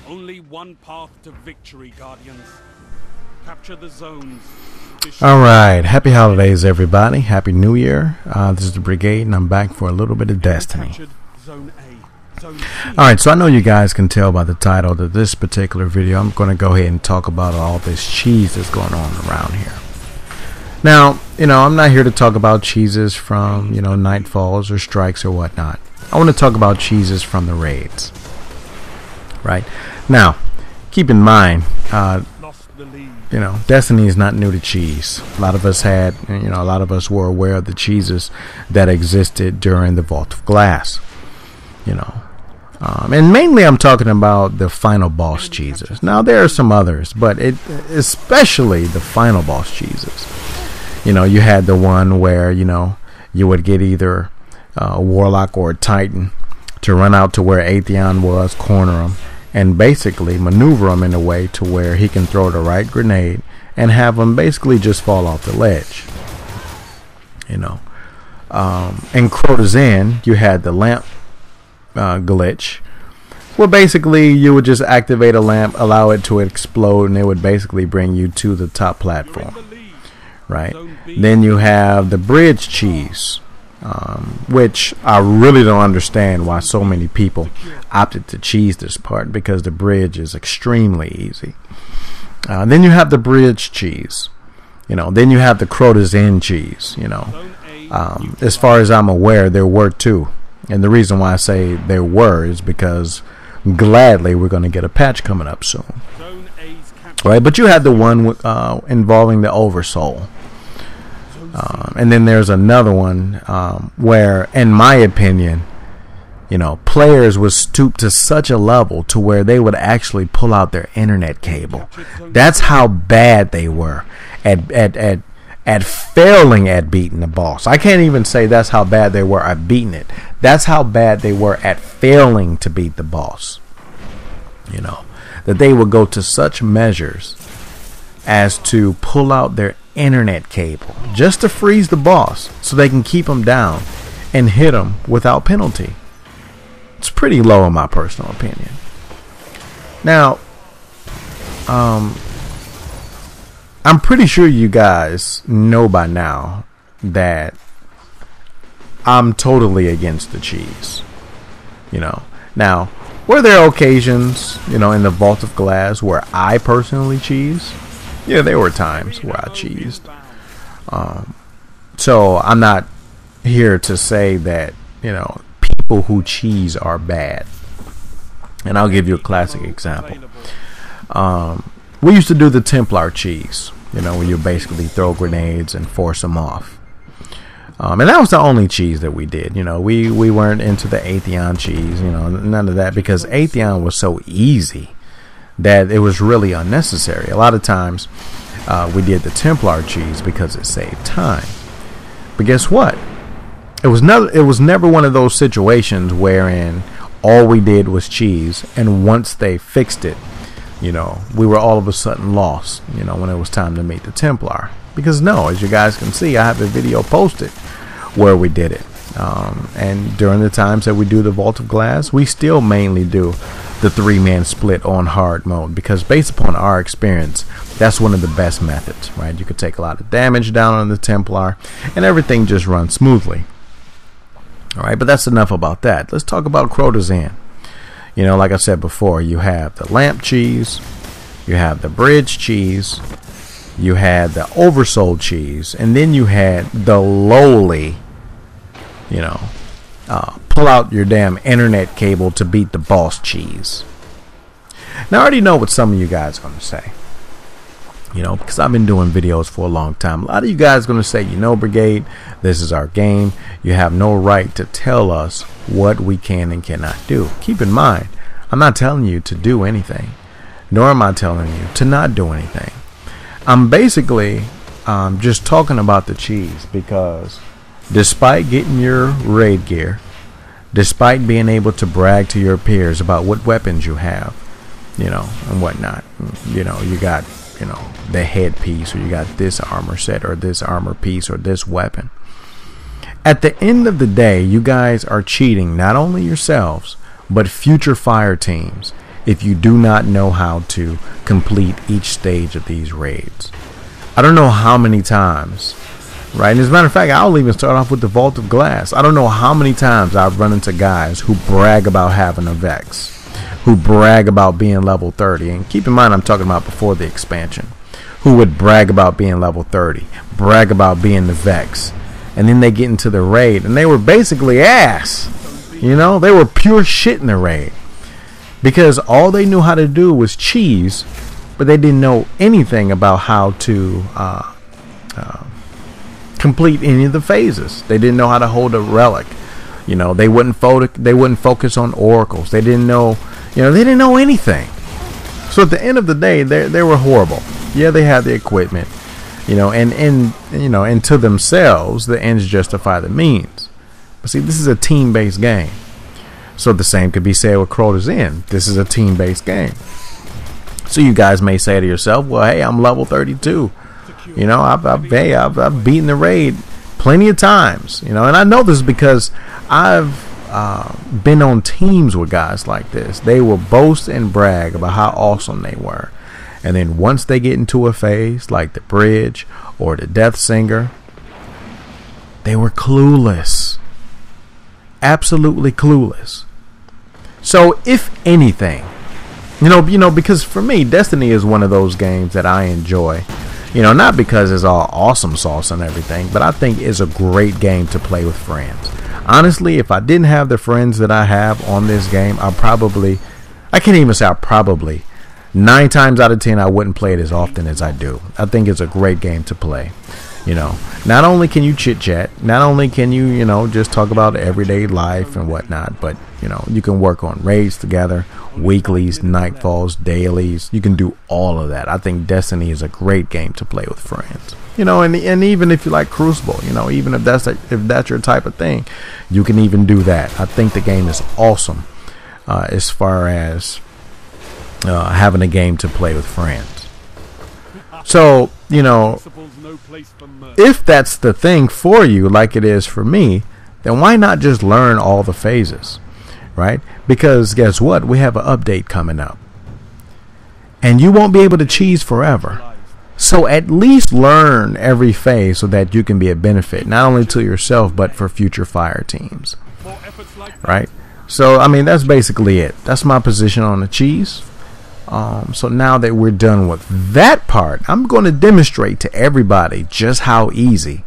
Only one path to victory, Guardians. Capture the zones. Alright, happy holidays everybody. Happy New Year. This is the Brigade and I'm back for a little bit of Destiny. Alright, so I know you guys can tell by the title of this particular video, I'm going to go ahead and talk about all this cheese that's going on around here. Now, I'm not here to talk about cheeses from, nightfalls or strikes or whatnot. I want to talk about cheeses from the raids. Right? Now, keep in mind, Destiny is not new to cheese. A lot of us had, a lot of us were aware of the cheeses that existed during the Vault of Glass. And mainly I'm talking about the final boss cheeses. Now there are some others, but especially the final boss cheeses. You had the one where, you would get either a Warlock or a Titan to run out to where Atheon was, corner him, and basically maneuver him in a way to where he can throw the right grenade and have him basically just fall off the ledge. In Crota's End, you had the lamp glitch, where basically you would just activate a lamp, allow it to explode, and it would basically bring you to the top platform. Right? Then you have the bridge cheese, which I really don't understand why so many people opted to cheese this part, because the bridge is extremely easy. Then you have the bridge cheese. Then you have the Crota's End cheese. As far as I'm aware, there were two. And the reason why I say there were is because gladly we're going to get a patch coming up soon. Right? But you had the one involving the Oversoul. And then there's another one where, in my opinion, players would stoop to such a level to where they would actually pull out their internet cable. That's how bad they were at failing at beating the boss. I can't even say that's how bad they were at beating it. That's how bad they were at failing to beat the boss. That they would go to such measures as to pull out their internet cable just to freeze the boss so they can keep him down and hit him without penalty. It's pretty low in my personal opinion. Now, I'm pretty sure you guys know by now that I'm totally against the cheese. Now, were there occasions, in the Vault of Glass where I personally cheese? Yeah, there were times where I cheesed. So I'm not here to say that, people who cheese are bad. And I'll give you a classic example. We used to do the Templar cheese, where you basically throw grenades and force them off. And that was the only cheese that we did. We weren't into the Atheon cheese, none of that, because Atheon was so easy that it was really unnecessary. A lot of times we did the Templar cheese because it saved time. But guess what? It was never one of those situations wherein all we did was cheese, and once they fixed it, we were all of a sudden lost, when it was time to meet the Templar. Because no, as you guys can see, I have a video posted where we did it. And during the times that we do the Vault of Glass, we still mainly do the 3-man split on hard mode, because based upon our experience, that's one of the best methods, right? You could take a lot of damage down on the Templar and everything just runs smoothly. Alright, but that's enough about that. Let's talk about Crota's End. Like I said before, you have the lamp cheese, you have the bridge cheese, you had the Oversoul cheese, and then you had the lowly, pull out your damn internet cable to beat the boss cheese. Now I already know what some of you guys are going to say. Because I've been doing videos for a long time. A lot of you guys are going to say, Brigade, this is our game. You have no right to tell us what we can and cannot do. Keep in mind, I'm not telling you to do anything, nor am I telling you to not do anything. I'm basically just talking about the cheese, because despite getting your raid gear, despite being able to brag to your peers about what weapons you have, and whatnot, you got the headpiece, or you got this armor set, or this armor piece, or this weapon. At the end of the day, you guys are cheating not only yourselves, but future fire teams if you do not know how to complete each stage of these raids. I don't know how many times, right? And as a matter of fact, I'll even start off with the Vault of Glass. I don't know how many times I've run into guys who brag about having a Vex, who brag about being level 30. And keep in mind, I'm talking about before the expansion. Who would brag about being level 30, brag about being the Vex. And then they get into the raid, and they were basically ass. You know, they were pure shit in the raid. Because all they knew how to do was cheese, but they didn't know anything about how to complete any of the phases. They didn't know how to hold a relic. You know, they wouldn't focus on oracles. They didn't know, they didn't know anything. So at the end of the day, they were horrible. Yeah, they had the equipment, and to themselves, the ends justify the means. But see, this is a team-based game. So the same could be said with Crota's End. This is a team-based game. So you guys may say to yourself, well, hey, I'm level 32. I've beaten the raid plenty of times. And I know this because I've been on teams with guys like this. They will boast and brag about how awesome they were. And then once they get into a phase like the bridge or the Deathsinger, they were clueless. Absolutely clueless. So if anything, because for me, Destiny is one of those games that I enjoy. Not because it's all awesome sauce and everything, but I think it's a great game to play with friends. Honestly, if I didn't have the friends that I have on this game, I can't even say 9 times out of 10, I wouldn't play it as often as I do. I think it's a great game to play. Not only can you chit chat, not only can you, just talk about everyday life and whatnot, but, you can work on raids together, weeklies, nightfalls, dailies. You can do all of that. I think Destiny is a great game to play with friends. And even if you like Crucible, even if that's your type of thing, you can even do that. I think the game is awesome as far as having a game to play with friends. So, if that's the thing for you, like it is for me, then why not just learn all the phases, right? Because guess what? We have an update coming up. And you won't be able to cheese forever. So at least learn every phase so that you can be a benefit, not only to yourself, but for future fire teams, right? So, that's basically it. That's my position on the cheese. So now that we're done with that part, I'm going to demonstrate to everybody just how easy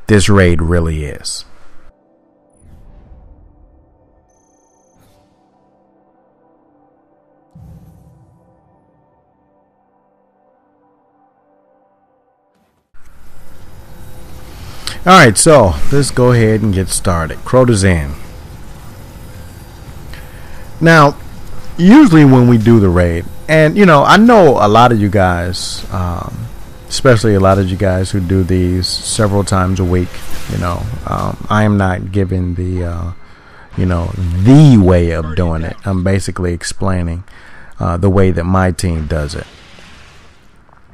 this raid really is. Alright, so let's go ahead and get started. Crota's End. Now, usually when we do the raid, and I know a lot of you guys, especially a lot of you guys who do these several times a week, I am not giving the the way of doing it. I'm basically explaining the way that my team does it.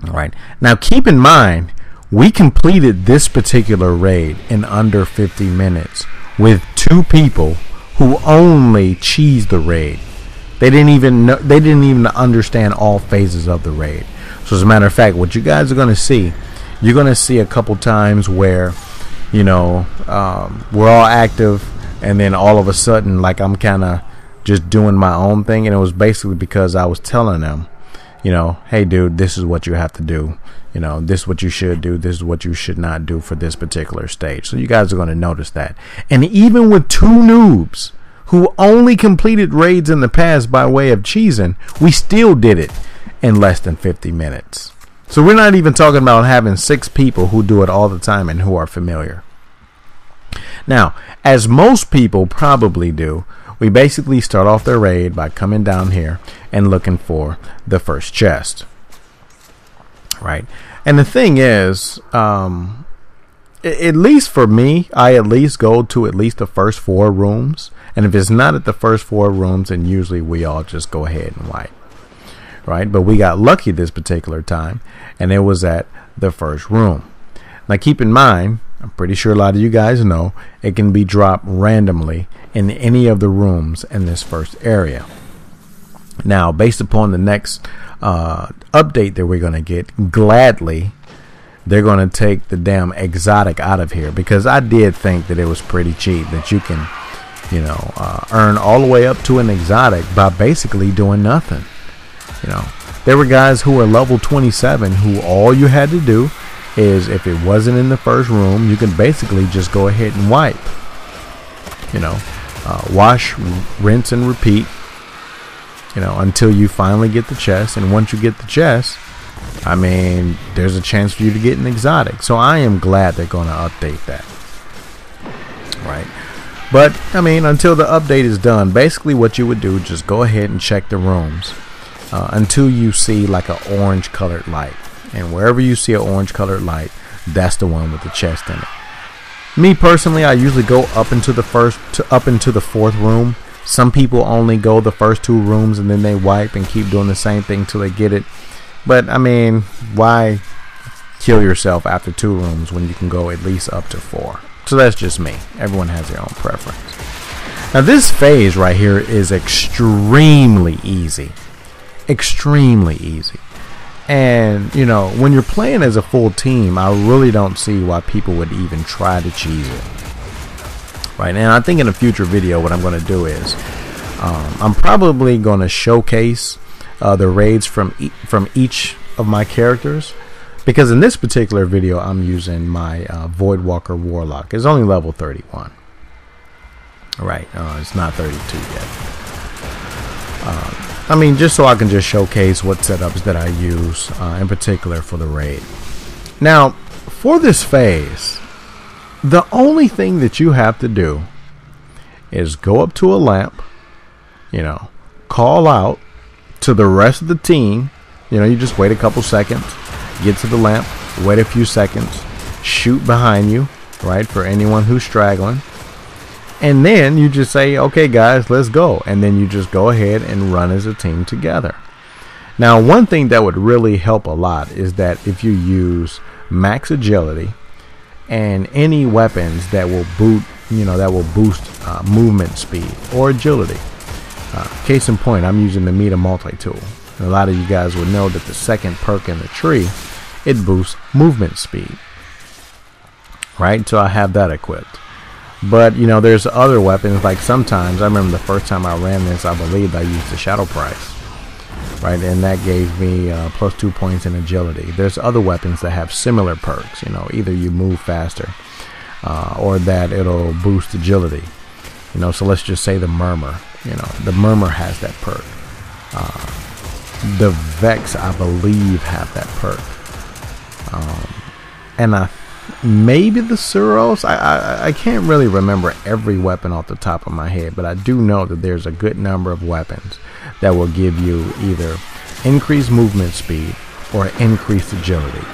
All right, now keep in mind, we completed this particular raid in under 50 minutes with 2 people who only cheesed the raid. They didn't even understand all phases of the raid. So as a matter of fact, what you guys are going to see, you're going to see a couple times where, we're all active, and then all of a sudden, like, I'm kind of just doing my own thing, and it was basically because I was telling them, hey dude, this is what you have to do. This is what you should do. This is what you should not do for this particular stage. So you guys are going to notice that. And even with 2 noobs who only completed raids in the past by way of cheesing, we still did it in less than 50 minutes. So we're not even talking about having 6 people who do it all the time and who are familiar. Now, as most people probably do, we basically start off their raid by coming down here and looking for the first chest. Right? And the thing is, at least for me, I at least go to at least the first 4 rooms. And if it's not at the first 4 rooms, then usually we all just go ahead and wipe. Right? But we got lucky this particular time, and it was at the first room. Now keep in mind, I'm pretty sure a lot of you guys know, it can be dropped randomly in any of the rooms in this first area. Now, based upon the next update that we're going to get, gladly, they're going to take the damn exotic out of here, because I did think that it was pretty cheap that you can, earn all the way up to an exotic by basically doing nothing. There were guys who were level 27 who all you had to do is, if it wasn't in the first room, you can basically just go ahead and wipe. Wash, rinse, and repeat. Until you finally get the chest. And once you get the chest, I mean, there's a chance for you to get an exotic. So I am glad they're going to update that. Right. But, I mean, until the update is done, basically what you would do, just go ahead and check the rooms until you see like an orange colored light. And wherever you see an orange colored light, that's the one with the chest in it. Me personally, I usually go up into the fourth room. Some people only go the first 2 rooms and then they wipe and keep doing the same thing till they get it. But I mean, why kill yourself after 2 rooms when you can go at least up to 4? So that's just me. Everyone has their own preference. Now this phase right here is extremely easy. Extremely easy. And, when you're playing as a full team, I really don't see why people would even try to cheese it. Right, and I think in a future video what I'm going to do is I'm probably going to showcase the raids from each of my characters, because in this particular video I'm using my Voidwalker Warlock. It's only level 31. Right, it's not 32 yet. I mean, just so I can just showcase what setups that I use in particular for the raid. Now, for this phase, the only thing that you have to do is go up to a lamp, call out to the rest of the team. You just wait a couple seconds, get to the lamp, wait a few seconds, shoot behind you, right, for anyone who's straggling. And then you just say, okay, guys, let's go. And then you just go ahead and run as a team together. Now, one thing that would really help a lot is that if you use max agility and any weapons that will boost movement speed or agility. Case in point, I'm using the Meta multi-tool. A lot of you guys would know that the second perk in the tree, it boosts movement speed. Right? So I have that equipped. But, there's other weapons, like sometimes, I remember the first time I ran this, I believe I used the Shadow Price. Right, and that gave me plus 2 points in agility. There's other weapons that have similar perks. Either you move faster or that it'll boost agility. So let's just say the Murmur. The Murmur has that perk. The Vex, I believe, have that perk. And maybe the Suros. I can't really remember every weapon off the top of my head, but I do know that there's a good number of weapons that will give you either increased movement speed or increased agility.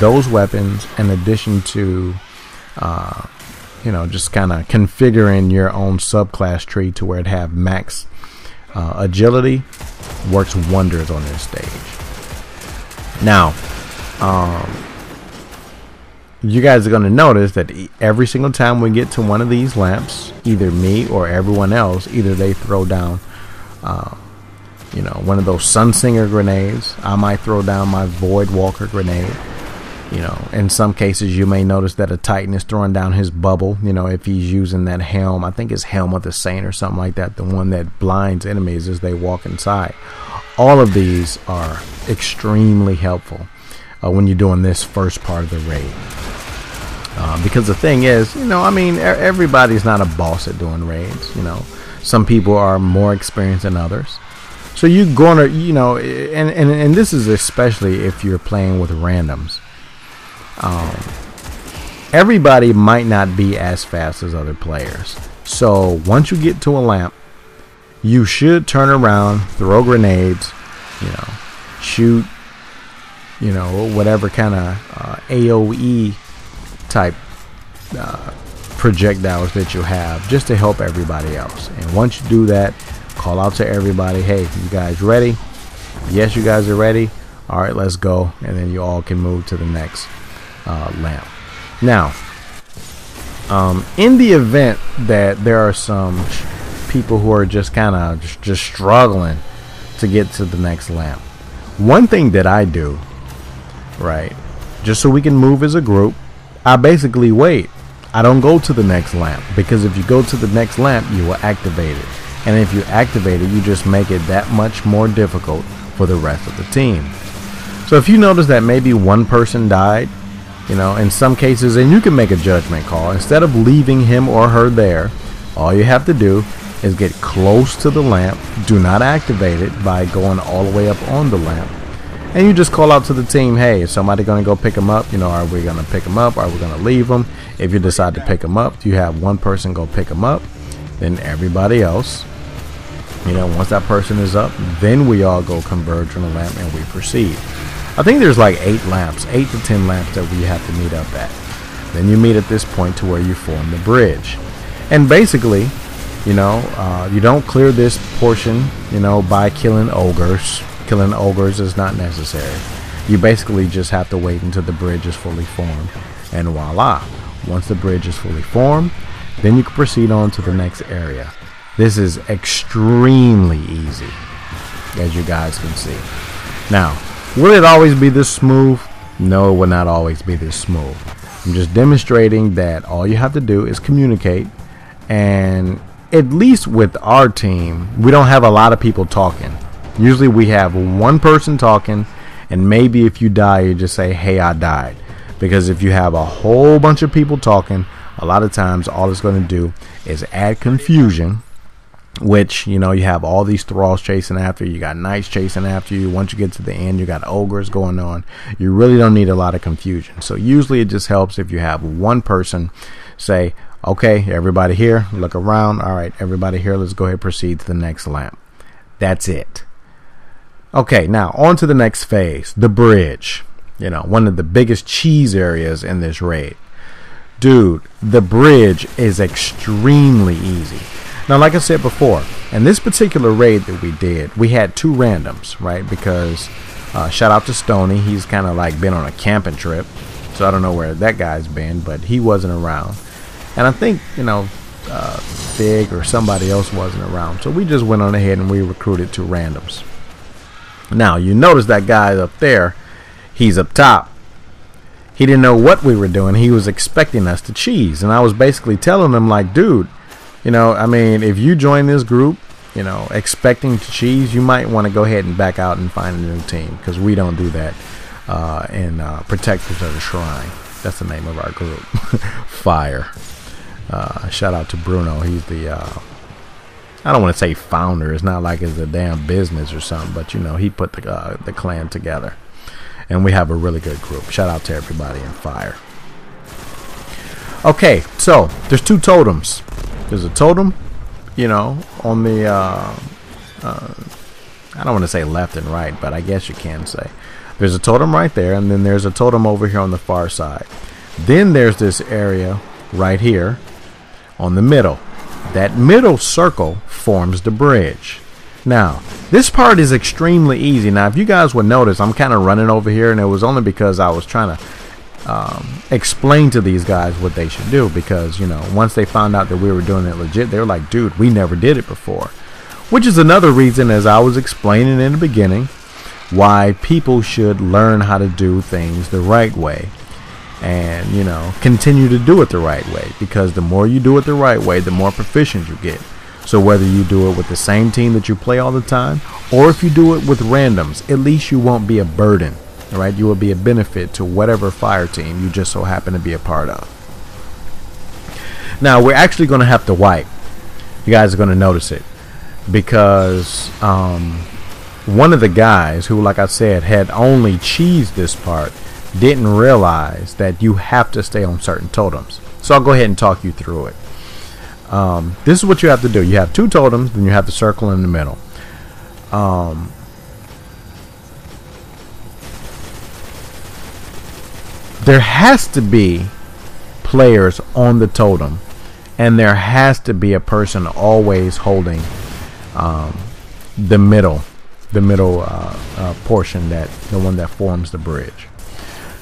Those weapons, in addition to just kind of configuring your own subclass tree to where it have max agility, works wonders on this stage. Now, you guys are going to notice that every single time we get to one of these lamps, either me or everyone else, either they throw down one of those Sunsinger grenades. I might throw down my Voidwalker grenade. In some cases you may notice that a Titan is throwing down his bubble, if he's using that helm. I think it's Helm of the Saint or something like that, the one that blinds enemies as they walk inside. All of these are extremely helpful when you're doing this first part of the raid. Because the thing is, everybody's not a boss at doing raids. Some people are more experienced than others. So you're gonna, and this is especially if you're playing with randoms. Everybody might not be as fast as other players. So once you get to a lamp, you should turn around, throw grenades, shoot, whatever kind of AOE type projectiles that you have, just to help everybody else. And once you do that, call out to everybody, hey, you guys ready? Yes, you guys are ready. All right, let's go. And then you all can move to the next lamp. Now, in the event that there are some people who are just kind of just struggling to get to the next lamp. One thing that I do, right, just so we can move as a group, I basically wait. I don't go to the next lamp, because if you go to the next lamp, you will activate it. And if you activate it, you just make it that much more difficult for the rest of the team. So if you notice that maybe one person died, you know, in some cases, and you can make a judgment call, instead of leaving him or her there, all you have to do is get close to the lamp. Do not activate it by going all the way up on the lamp. And you just call out to the team, hey, is somebody going to go pick them up? You know, are we going to pick them up? Are we going to leave them? If you decide to pick them up, you have one person go pick them up. Then everybody else, you know, once that person is up, then we all go converge on the lamp and we proceed. I think there's like 8 to 10 lamps that we have to meet up at. Then you meet at this point to where you form the bridge. And basically, you know, you don't clear this portion, you know, by killing ogres. Killing ogres is not necessary. You basically just have to wait until the bridge is fully formed. And voila. Once the bridge is fully formed, then you can proceed on to the next area. This is extremely easy, as you guys can see. Now, will it always be this smooth? No, it will not always be this smooth. I'm just demonstrating that all you have to do is communicate. And at least with our team, we don't have a lot of people talking. Usually we have one person talking, and maybe if you die, you just say, hey, I died. Because if you have a whole bunch of people talking, a lot of times all it's going to do is add confusion, which, you know, you have all these thralls chasing after you. You got knights chasing after you. Once you get to the end, you got ogres going on. You really don't need a lot of confusion. So usually it just helps if you have one person say, okay, everybody here, look around. All right, everybody here, let's go ahead and proceed to the next lamp. That's it. Okay, now on to the next phase, the bridge. You know, one of the biggest cheese areas in this raid. Dude, the bridge is extremely easy. Now, like I said before, in this particular raid that we did, we had 2 randoms, right? Because shout out to Stony, he's kind of like been on a camping trip. So I don't know where that guy's been, but he wasn't around. And I think, you know, Big or somebody else wasn't around. So we just went on ahead and we recruited 2 randoms. Now, you notice that guy up there, he's up top. He didn't know what we were doing. He was expecting us to cheese. And I was basically telling him, like, dude, you know, I mean, if you join this group, you know, expecting to cheese, you might want to go ahead and back out and find a new team. Because we don't do that in Protectors of the Shrine. That's the name of our group. Fire. Shout out to Bruno. He's the... I don't want to say founder. It's not like it's a damn business or something, but you know, he put the clan together, and we have a really good group. Shout out to everybody in Fire. Okay, so there's 2 totems. There's a totem, you know, on the I don't want to say left and right, but I guess you can say there's a totem right there, and then there's a totem over here on the far side. Then there's this area right here on the middle. That middle circle forms the bridge. Now, this part is extremely easy. Now, if you guys would notice, I'm kind of running over here, and it was only because I was trying to explain to these guys what they should do. Because, you know, once they found out that we were doing it legit, they were like, dude, we never did it before. Which is another reason, as I was explaining in the beginning, why people should learn how to do things the right way. And, you know, continue to do it the right way, because the more you do it the right way, the more proficient you get. So whether you do it with the same team that you play all the time, or if you do it with randoms, at least you won't be a burden, right? You will be a benefit to whatever fire team you just so happen to be a part of. Now, we're actually going to have to wipe. You guys are going to notice it, because one of the guys who, like I said, had only cheesed this part didn't realize that you have to stay on certain totems. So I'll go ahead and talk you through it. This is what you have to do. You have 2 totems, then you have the circle in the middle. There has to be players on the totem, and there has to be a person always holding the middle portion, that the one that forms the bridge.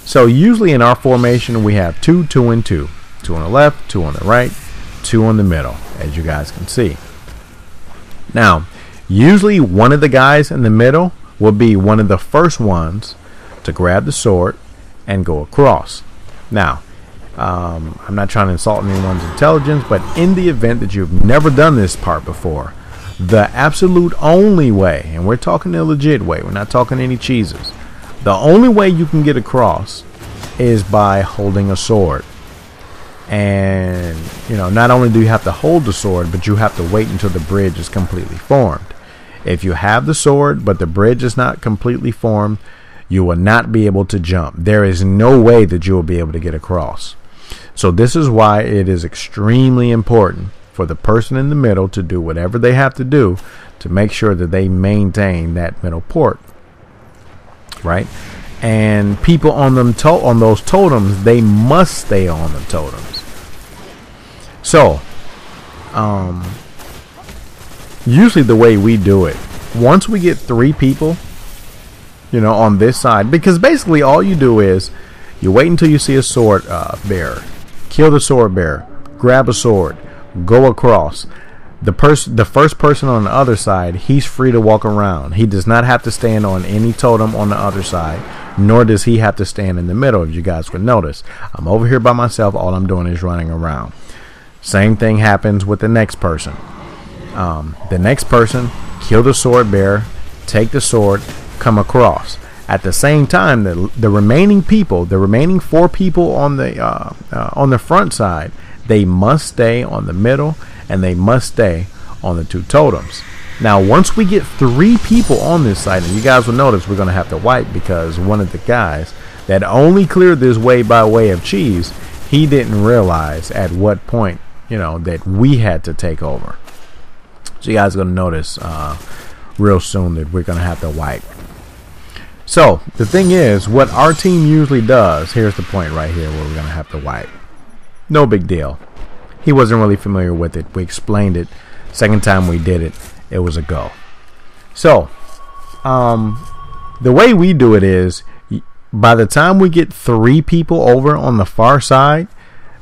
So usually in our formation we have 2, 2, and 2. 2 on the left, 2 on the right, 2 on the middle, as you guys can see. Now, Usually one of the guys in the middle will be one of the first ones to grab the sword and go across. Now, I'm not trying to insult anyone's intelligence, but in the event that you've never done this part before, the absolute only way, and we're talking the legit way, we're not talking any cheeses, the only way you can get across is by holding a sword. And not only do you have to hold the sword, but you have to wait until the bridge is completely formed. If you have the sword but the bridge is not completely formed, you will not be able to jump. There is no way that you will be able to get across. So this is why it is extremely important for the person in the middle to do whatever they have to do to make sure that they maintain that middle port, right? And people on those totems, they must stay on the totems. So usually the way we do it, once we get 3 people on this side, because basically all you do is you wait until you see a sword bearer, kill the sword bearer, grab a sword, go across. The first person on the other side, he's free to walk around. He does not have to stand on any totem on the other side, nor does he have to stand in the middle. If you guys would notice, I'm over here by myself. All I'm doing is running around. Same thing happens with the next person. The next person, kill the sword bearer, take the sword, come across. At the same time, the remaining people, the remaining 4 people on the front side, they must stay on the middle and they must stay on the 2 totems. Now, once we get 3 people on this side, and you guys will notice we're going to have to wipe because one of the guys that only cleared this way by way of cheese, he didn't realize at what point that we had to take over. So you guys are going to notice real soon that we're going to have to wipe. So the thing is, what our team usually does, here's the point right here where we're going to have to wipe. No big deal. He wasn't really familiar with it. We explained it. Second time we did it, it was a go. So the way we do it is, by the time we get 3 people over on the far side,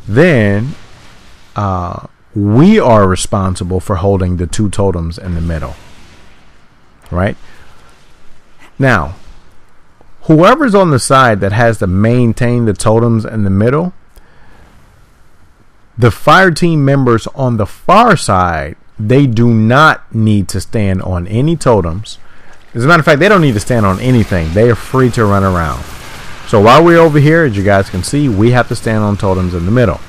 then we are responsible for holding the 2 totems in the middle. Right? Now, whoever's on the side that has to maintain the totems in the middle, the fire team members on the far side, they do not need to stand on any totems. As a matter of fact, they don't need to stand on anything. They are free to run around. So while we're over here, as you guys can see, we have to stand on totems in the middle.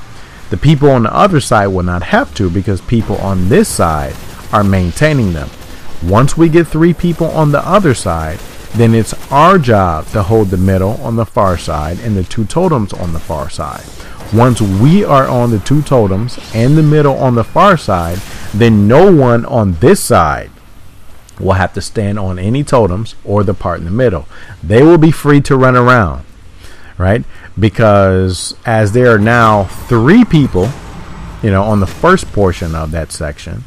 The people on the other side will not have to, because people on this side are maintaining them. Once we get 3 people on the other side, then it's our job to hold the middle on the far side and the 2 totems on the far side. Once we are on the 2 totems and the middle on the far side, then no one on this side will have to stand on any totems or the part in the middle. They will be free to run around, right? Because as there are now 3 people, on the first portion of that section,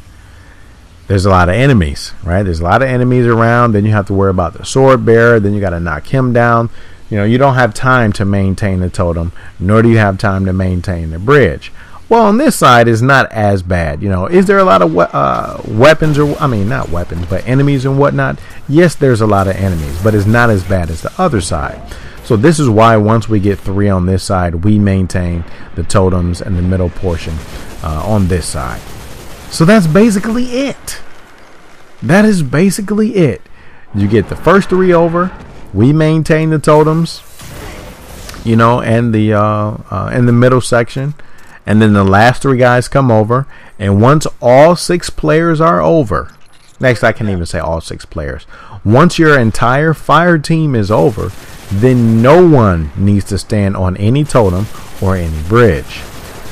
there's a lot of enemies, right? There's a lot of enemies around. Then you have to worry about the sword bearer. Then you got to knock him down. You don't have time to maintain the totem, nor do you have time to maintain the bridge. Well, on this side, it's not as bad. Is there a lot of weapons, or not weapons, but enemies and whatnot? Yes, there's a lot of enemies, but it's not as bad as the other side. So this is why once we get 3 on this side, we maintain the totems and the middle portion on this side. So that's basically it. That is basically it. You get the first 3 over. We maintain the totems, and the middle section, and then the last 3 guys come over. And once all 6 players are over, next I can't even say all 6 players. Once your entire fire team is over, then no one needs to stand on any totem or any bridge.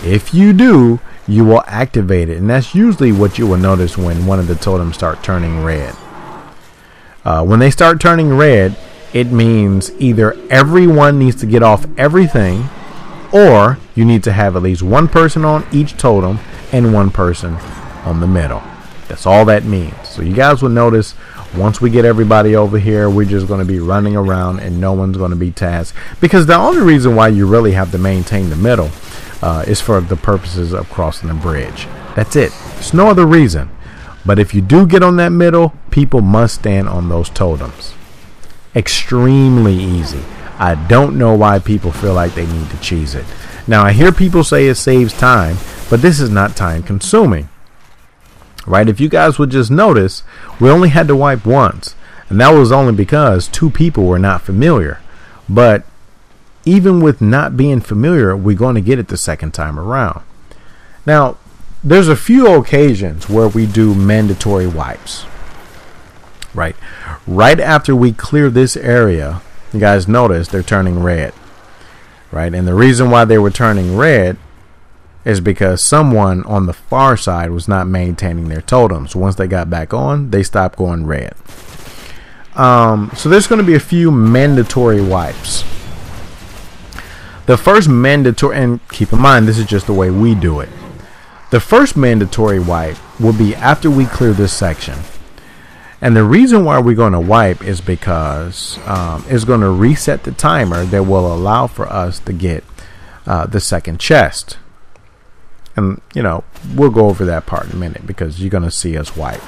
If you do, you will activate it, and that's usually what you will notice when one of the totems start turning red. When they start turning red, it means either everyone needs to get off everything, or you need to have at least 1 person on each totem and 1 person on the middle. That's all that means. So you guys will notice once we get everybody over here, we're just going to be running around and no one's going to be tasked, because the only reason why you really have to maintain the middle is for the purposes of crossing the bridge. That's it. There's no other reason. But if you do get on that middle, people must stand on those totems. Extremely easy. I don't know why people feel like they need to cheese it. Now, I hear people say it saves time, but this is not time consuming. Right? If you guys would just notice, we only had to wipe once. And that was only because 2 people were not familiar. But even with not being familiar, we're going to get it the second time around. Now, there's a few occasions where we do mandatory wipes. Right after we clear this area, you guys notice they're turning red. Right? And the reason why they were turning red is because someone on the far side was not maintaining their totems. Once they got back on, they stopped going red. So there's going to be a few mandatory wipes. The first mandatory, and keep in mind, this is just the way we do it. The first mandatory wipe will be after we clear this section. And the reason why we're going to wipe is because it's going to reset the timer that will allow for us to get the second chest. And, we'll go over that part in a minute because you're going to see us wipe.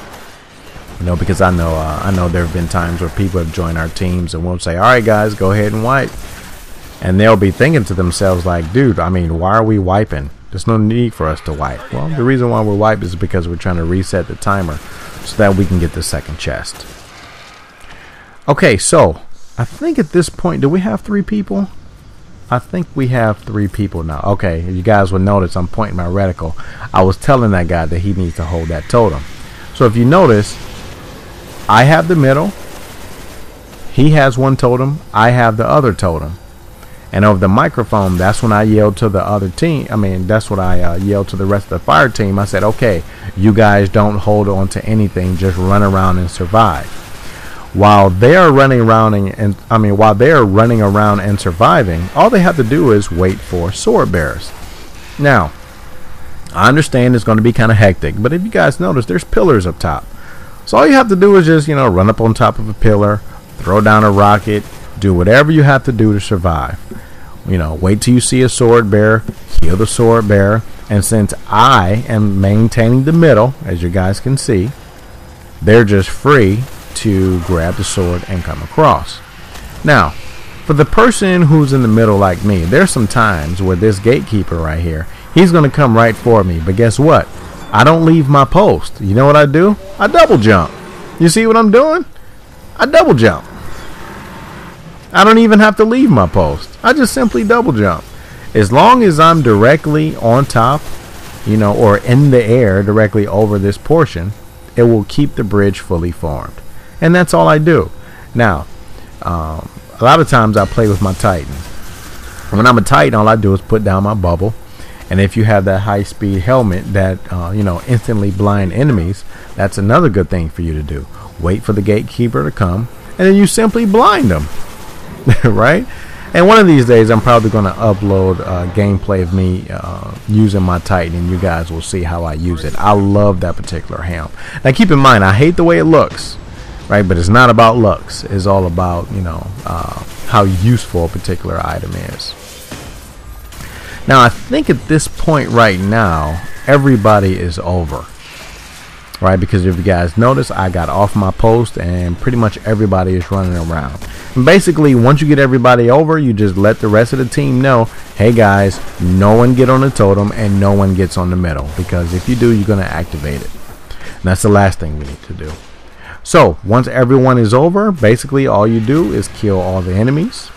Because I know there have been times where people have joined our teams and we'll say, all right, guys, go ahead and wipe. And they'll be thinking to themselves like, dude, why are we wiping? There's no need for us to wipe. Well, the reason why we're wiping is because we're trying to reset the timer so that we can get the second chest. Okay, so I think at this point, do we have 3 people? I think we have 3 people now. Okay, you guys will notice I'm pointing my reticle. I was telling that guy that he needs to hold that totem. So if you notice, I have the middle. He has one totem. I have the other totem. And over the microphone, that's when I yelled to the other team. That's what I yelled to the rest of the fire team. I said, okay, you guys don't hold on to anything. Just run around and survive. While they are running around and surviving, all they have to do is wait for sword bearers. Now, I understand it's going to be kind of hectic, but if you guys notice, there's pillars up top. So all you have to do is just, run up on top of a pillar, throw down a rocket, do whatever you have to do to survive. Wait till you see a sword bearer, kill the sword bearer, and since I am maintaining the middle, as you guys can see, they're just free to grab the sword and come across. Now, for the person who's in the middle like me, there's some times where this gatekeeper right here, he's going to come right for me, but guess what? I don't leave my post. You know what I do? I double jump. You see what I'm doing? I double jump. I don't even have to leave my post. I just simply double jump. As long as I'm directly on top, or in the air directly over this portion, it will keep the bridge fully formed. And that's all I do. Now, a lot of times I play with my Titan. When I'm a Titan, all I do is put down my bubble. And if you have that high-speed helmet that, instantly blind enemies, that's another good thing for you to do. Wait for the gatekeeper to come, and then you simply blind them. Right? And one of these days, I'm probably going to upload gameplay of me using my Titan, and you guys will see how I use it. I love that particular helm. Now, keep in mind, I hate the way it looks, right? But it's not about looks. It's all about, how useful a particular item is. Now, I think at this point right now, everybody is over. Right, because if you guys notice, I got off my post and pretty much everybody is running around. And basically, once you get everybody over, you just let the rest of the team know, hey guys, no one get on the totem and no one gets on the middle, because if you do, you're going to activate it. And that's the last thing we need to do. So once everyone is over, basically all you do is kill all the enemies.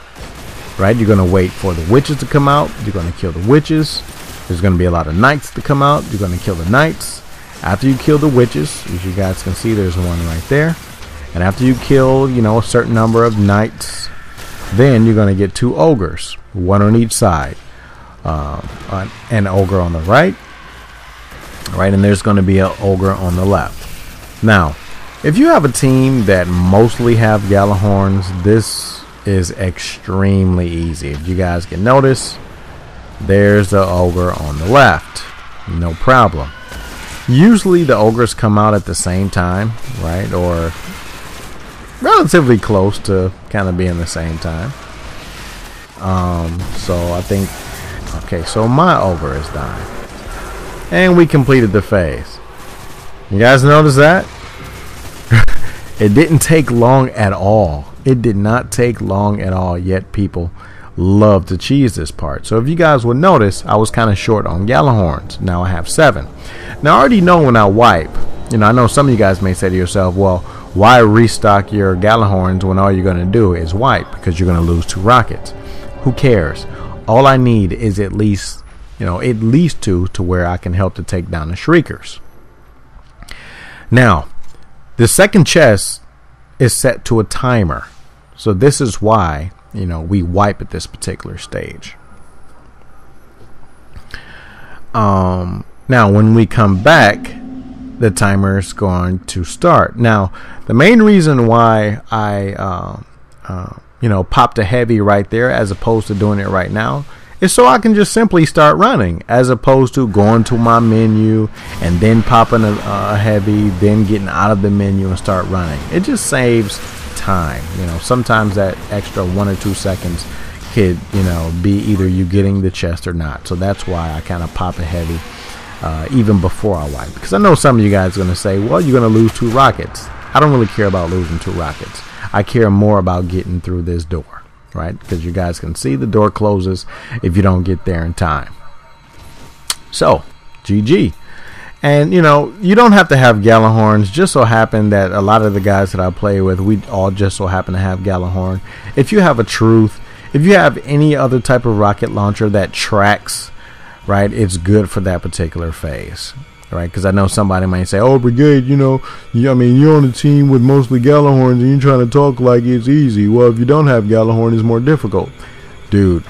Right, you're going to wait for the witches to come out. You're going to kill the witches. There's going to be a lot of knights to come out. You're going to kill the knights. After you kill the witches, as you guys can see, there's one right there. And after you kill, a certain number of knights, then you're going to get 2 ogres, one on each side. An ogre on the right, and there's going to be an ogre on the left. Now, if you have a team that mostly have Galahorns, this is extremely easy. If you guys can notice, there's the ogre on the left. No problem. Usually the ogres come out at the same time, right? Or relatively close to kind of being the same time. So I think, okay, so my ogre is dying. And we completed the phase. You guys notice that? It didn't take long at all. It did not take long at all, yet people love to cheese this part. So if you guys would notice, I was kind of short on Gallahorns. Now I have 7. Now I already know when I wipe, I know some of you guys may say to yourself, well, why restock your Gallahorns when all you're going to do is wipe? Because you're going to lose 2 rockets. Who cares? All I need is at least 2 to where I can help to take down the Shriekers. Now, the second chest is set to a timer. So this is why, we wipe at this particular stage. Now, when we come back, the timer is going to start. Now, the main reason why I, popped a heavy right there as opposed to doing it right now is so I can just simply start running, as opposed to going to my menu and then popping a heavy, then getting out of the menu and start running. It just saves time. Sometimes that extra 1 or 2 seconds could, be either you getting the chest or not. So that's why I kind of pop a heavy even before I wipe. Because I know some of you guys are going to say, well, you're going to lose 2 rockets. I don't really care about losing 2 rockets. I care more about getting through this door. Right, because you guys can see the door closes if you don't get there in time. So, GG. And you don't have to have Gallahorns. Just so happen that a lot of the guys that I play with, we all just so happen to have Gallahorn. If you have a Truth, if you have any other type of rocket launcher that tracks, right, it's good for that particular phase. Right, because I know somebody might say, "Oh, Brigade, you're on a team with mostly Gallahorns, and you're trying to talk like it's easy." Well, if you don't have Gallahorn, it's more difficult, dude.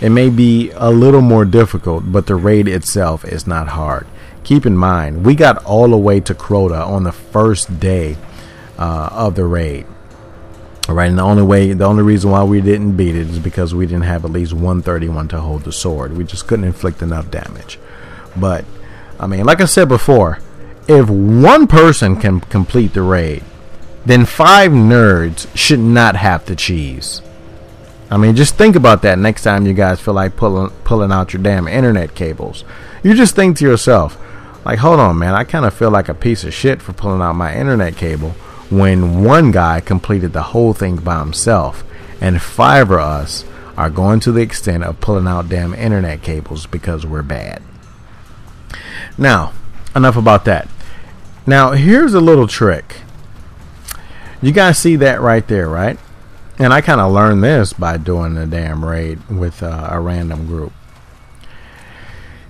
It may be a little more difficult, but the raid itself is not hard. Keep in mind, we got all the way to Crota on the first day of the raid. All right, and the only reason why we didn't beat it is because we didn't have at least 131 to hold the sword. We just couldn't inflict enough damage, but. Like I said before, if one person can complete the raid, then 5 nerds should not have to cheese. Just think about that next time you guys feel like pulling out your damn internet cables. You just think to yourself, like, hold on, man, I kind of feel like a piece of shit for pulling out my internet cable when one guy completed the whole thing by himself, and 5 of us are going to the extent of pulling out damn internet cables because we're bad. Now, enough about that. Now, here's a little trick. You guys see that right there, right? And I kind of learned this by doing the damn raid with a random group.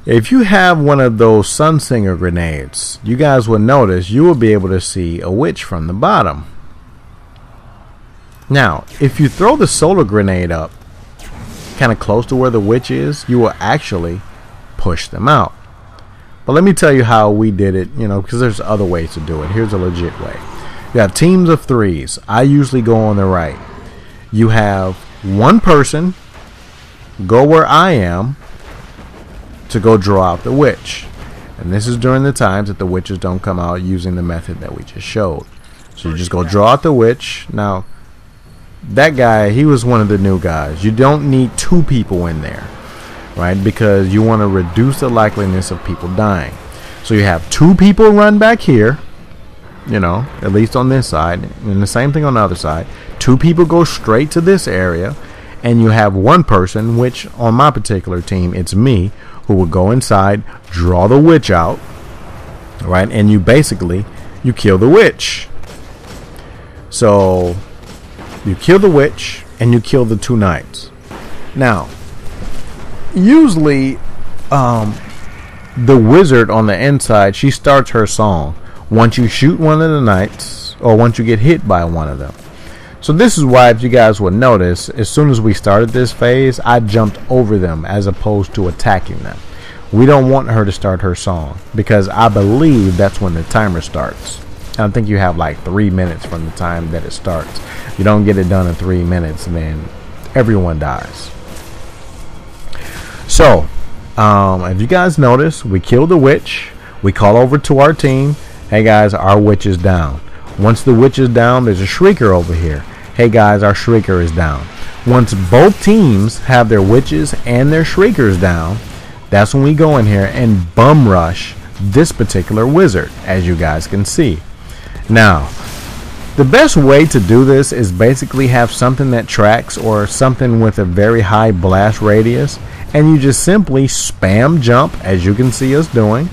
If you have one of those Deathsinger grenades, you guys will notice you will be able to see a witch from the bottom. Now, if you throw the solar grenade up kind of close to where the witch is, you will actually push them out. But let me tell you how we did it, because there's other ways to do it. Here's a legit way. You have teams of 3s. I usually go on the right. You have one person go where I am to go draw out the witch. And this is during the times that the witches don't come out using the method that we just showed. So you just go draw out the witch. Now, that guy, he was one of the new guys. You don't need 2 people in there. Right, because you want to reduce the likeliness of people dying. So you have 2 people run back here, at least on this side, and the same thing on the other side. 2 people go straight to this area, and you have 1 person, which on my particular team, it's me, who will go inside, draw the witch out, right, and you kill the witch. So you kill the witch, and you kill the 2 knights. Now, usually the wizard on the inside, she starts her song once you shoot one of the knights or once you get hit by one of them. So this is why, if you guys would notice, as soon as we started this phase, I jumped over them as opposed to attacking them. We don't want her to start her song because I believe that's when the timer starts. I think you have like 3 minutes from the time that it starts. You don't get it done in 3 minutes, and then everyone dies. So, if you guys notice, we kill the witch. We call over to our team. Hey guys, our witch is down. Once the witch is down, there's a shrieker over here. Hey guys, our shrieker is down. Once both teams have their witches and their shriekers down, that's when we go in here and bum rush this particular wizard, as you guys can see. Now, the best way to do this is basically have something that tracks or something with a very high blast radius, and you just simply spam jump, as you can see us doing,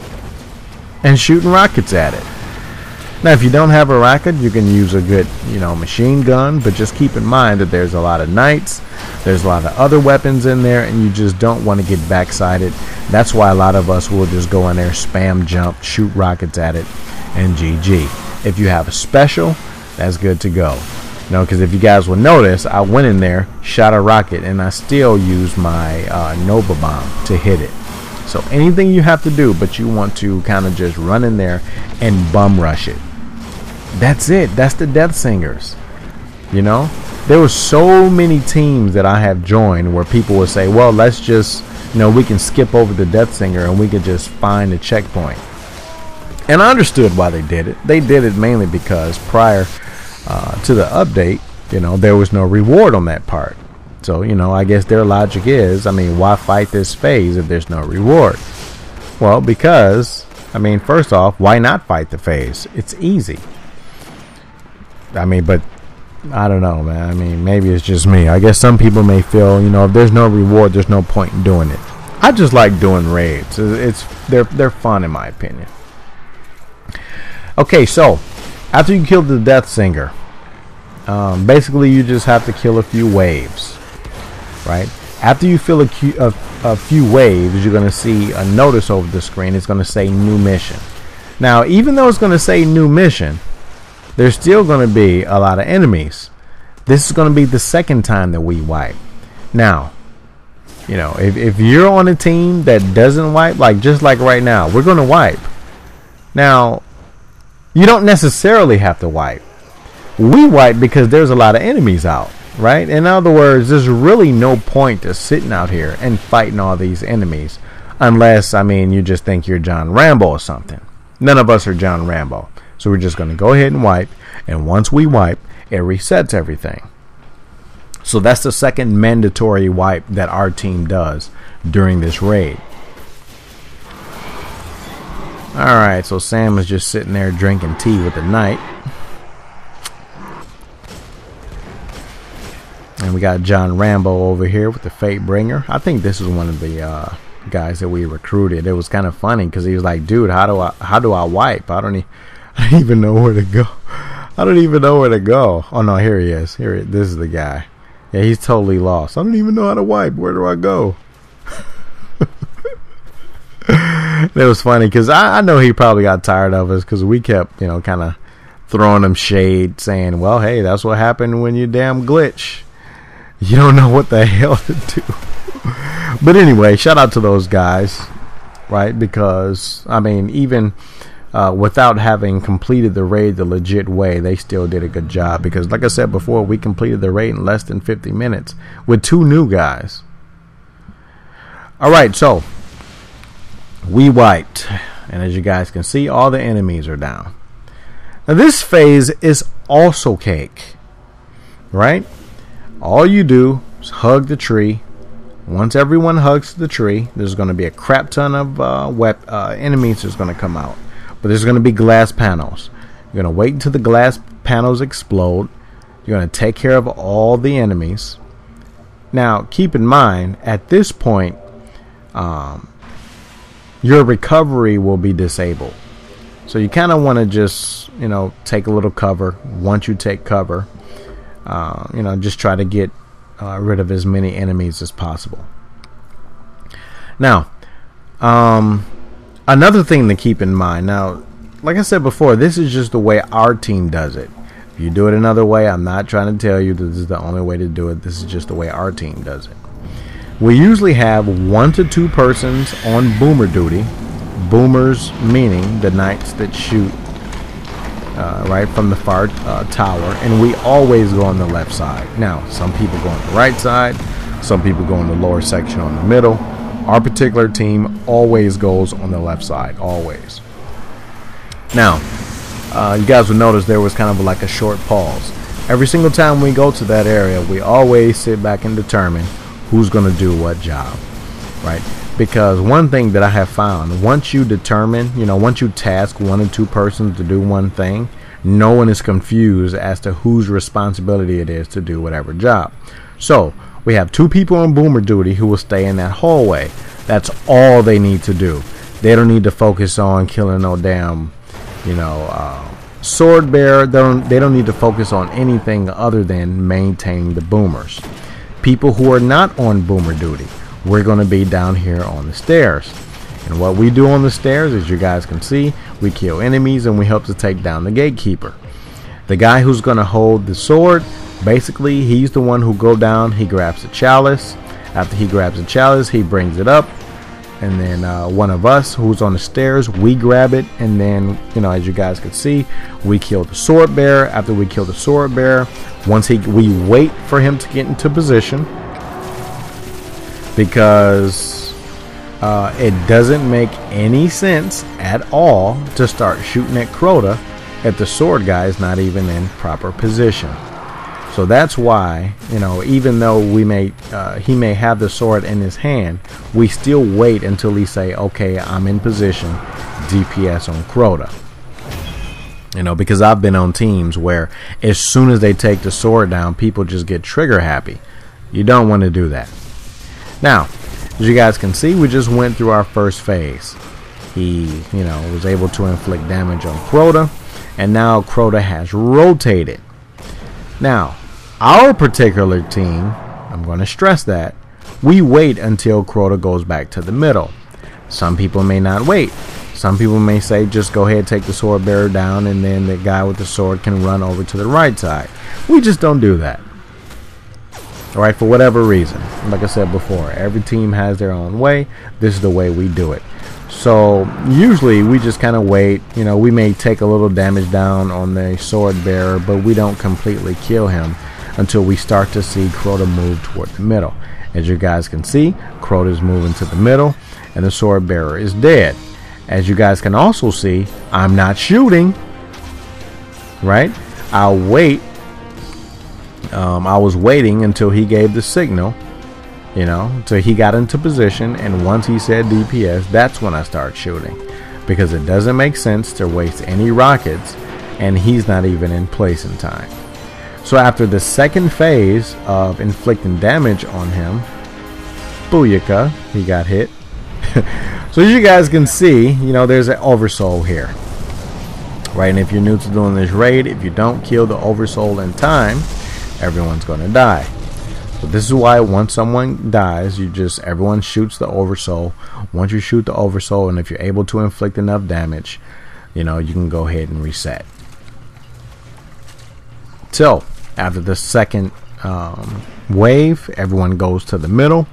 and shooting rockets at it. Now, if you don't have a rocket, you can use a good, machine gun, but just keep in mind that there's a lot of knights, there's a lot of other weapons in there, and you just don't want to get backsided. That's why a lot of us will just go in there, spam jump, shoot rockets at it, and GG. If you have a special, that's good to go. Because if you guys will notice, I went in there, shot a rocket, and I still used my Nova Bomb to hit it. So anything you have to do, but you want to kind of just run in there and bum rush it. That's it. That's the Deathsingers. There were so many teams that I have joined where people would say, well, let's just, we can skip over the Deathsinger and we can just find a checkpoint. And I understood why they did it. They did it mainly because prior to the update, there was no reward on that part. So, I guess their logic is, why fight this phase if there's no reward? Well, because, first off, why not fight the phase? It's easy. But I don't know, man. Maybe it's just me. I guess some people may feel, if there's no reward, there's no point in doing it. I just like doing raids. They're fun in my opinion. Okay, so after you kill the Deathsinger, basically you just have to kill a few waves, right? After you fill a few waves, you're going to see a notice over the screen. It's going to say new mission. Now, even though it's going to say new mission, there's still going to be a lot of enemies. This is going to be the second time that we wipe. Now, if you're on a team that doesn't wipe, just like right now, we're going to wipe. Now, you don't necessarily have to wipe. We wipe because there's a lot of enemies out, right? In other words, there's really no point to sitting out here and fighting all these enemies unless, you just think you're John Rambo or something. None of us are John Rambo. So we're just going to go ahead and wipe. And once we wipe, it resets everything. So that's the second mandatory wipe that our team does during this raid. Alright, so Sam is just sitting there drinking tea with the knight. And we got John Rambo over here with the Fate Bringer. I think this is one of the guys that we recruited. It was kind of funny because he was like, dude, how do I wipe? I don't even know where to go. I don't even know where to go. Oh no, here he is. This is the guy. Yeah, he's totally lost. I don't even know how to wipe. Where do I go? It was funny because I know he probably got tired of us because we kept, kind of throwing him shade, saying, well, hey, that's what happened when you damn glitch. You don't know what the hell to do. But anyway, shout out to those guys, right? Because, even without having completed the raid the legit way, they still did a good job. Because, like I said before, we completed the raid in less than 50 minutes with 2 new guys. Alright, so we wiped. And as you guys can see, all the enemies are down. Now, this phase is also cake, right? All you do is hug the tree. Once everyone hugs the tree, there's going to be a crap ton of enemies that's going to come out. But there's going to be glass panels. You're going to wait until the glass panels explode. You're going to take care of all the enemies. Now, keep in mind, at this point, your recovery will be disabled. So you kind of want to just, take a little cover. Once you take cover, just try to get rid of as many enemies as possible. Now, another thing to keep in mind. Now, like I said before, this is just the way our team does it. If you do it another way, I'm not trying to tell you that this is the only way to do it. This is just the way our team does it. We usually have 1 to 2 persons on boomer duty. Boomers meaning the knights that shoot right from the far tower, and we always go on the left side. Now, some people go on the right side, some people go in the lower section on the middle. Our particular team always goes on the left side, always. Now, you guys will notice there was kind of like a short pause. Every single time we go to that area, we always sit back and determine who's going to do what job. right? Because one thing that I have found, once you determine, once you task 1 or 2 persons to do one thing, no one is confused as to whose responsibility it is to do whatever job. So we have 2 people on boomer duty who will stay in that hallway. That's all they need to do. They don't need to focus on killing no damn, sword bearer. They don't need to focus on anything other than maintaining the boomers. People who are not on boomer duty, we're going to be down here on the stairs. And what we do on the stairs, as you guys can see, we kill enemies and we help to take down the gatekeeper. The guy who's going to hold the sword, basically he's the one who go down, he grabs the chalice. After he grabs the chalice, he brings it up. And then one of us who's on the stairs, we grab it. And then, as you guys can see, we kill the sword bearer. After we kill the sword bearer, we wait for him to get into position. Because it doesn't make any sense at all to start shooting at Crota if the sword guy is not even in proper position. So that's why, even though he may have the sword in his hand, we still wait until he say, okay, I'm in position, DPS on Crota. Because I've been on teams where as soon as they take the sword down, people just get trigger happy. You don't want to do that. Now, as you guys can see, we just went through our first phase. He, was able to inflict damage on Crota, and now Crota has rotated. Now, our particular team, I'm going to stress that, we wait until Crota goes back to the middle. Some people may not wait. Some people may say, just go ahead, take the sword bearer down, and then the guy with the sword can run over to the right side. We just don't do that. Alright, for whatever reason. Like I said before, every team has their own way. This is the way we do it. So usually we just kind of wait. We may take a little damage down on the sword bearer, but we don't completely kill him until we start to see Crota move toward the middle. As you guys can see, Crota is moving to the middle and the sword bearer is dead. As you guys can also see, I'm not shooting, right? I'll wait. I was waiting until he gave the signal, till he got into position, and once he said DPS, that's when I start shooting, because it doesn't make sense to waste any rockets and he's not even in place in time. So after the second phase of inflicting damage on him, booyaka, he got hit. So as you guys can see, there's an oversoul here, right? And if you're new to doing this raid, if you don't kill the oversoul in time, everyone's going to die. So this is why once someone dies, everyone shoots the oversoul. Once you shoot the oversoul, and if you're able to inflict enough damage, you can go ahead and reset. So after the second wave, everyone goes to the middle.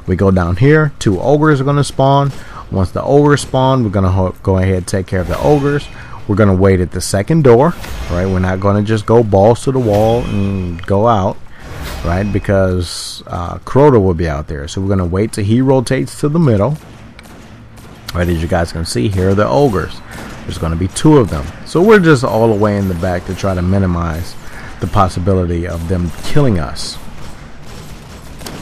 We go down here. 2 ogres are going to spawn. Once the ogres spawn, we're going to go ahead and take care of the ogres. We're going to wait at the second door, right? We're not going to just go balls to the wall and go out, right? Because Crota will be out there. So we're going to wait till he rotates to the middle. Right, as you guys can see, here are the ogres. There's going to be 2 of them. So we're just all the way in the back to try to minimize the possibility of them killing us.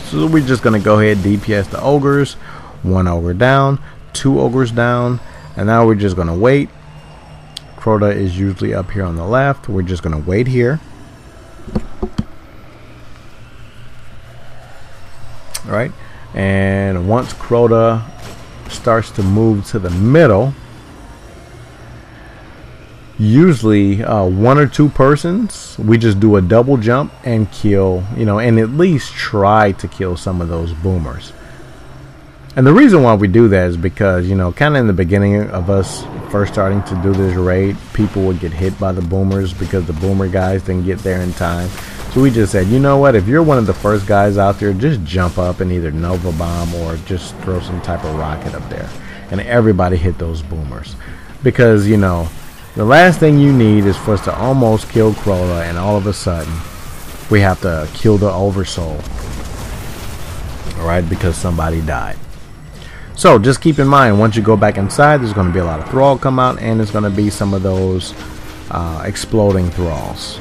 So we're just going to go ahead and DPS the ogres. 1 ogre down, 2 ogres down, and now we're just going to wait. Crota is usually up here on the left. We're just going to wait here. All right, and once Crota starts to move to the middle, usually 1 or 2 persons, we just do a double jump and kill, and at least try to kill some of those boomers. And the reason why we do that is because, kind of in the beginning of us first starting to do this raid, people would get hit by the boomers because the boomer guys didn't get there in time. So we just said, you know what, if you're one of the first guys out there, just jump up and either Nova Bomb or just throw some type of rocket up there. And everybody hit those boomers. Because, the last thing you need is for us to almost kill Crota, and all of a sudden we have to kill the oversoul. Alright, because somebody died. So just keep in mind, once you go back inside, there's going to be a lot of thrall come out, and there's going to be some of those exploding thralls.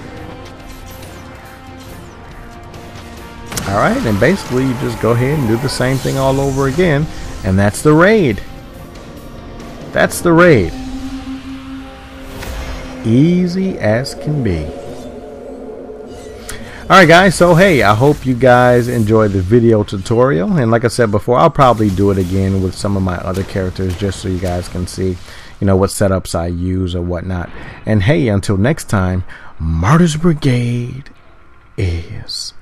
Alright, and basically you just go ahead and do the same thing all over again, and that's the raid. That's the raid. Easy as can be. Alright guys, so hey, I hope you guys enjoyed the video tutorial, and like I said before, I'll probably do it again with some of my other characters just so you guys can see, you know, what setups I use or whatnot. And hey, until next time, Martyrs Brigade is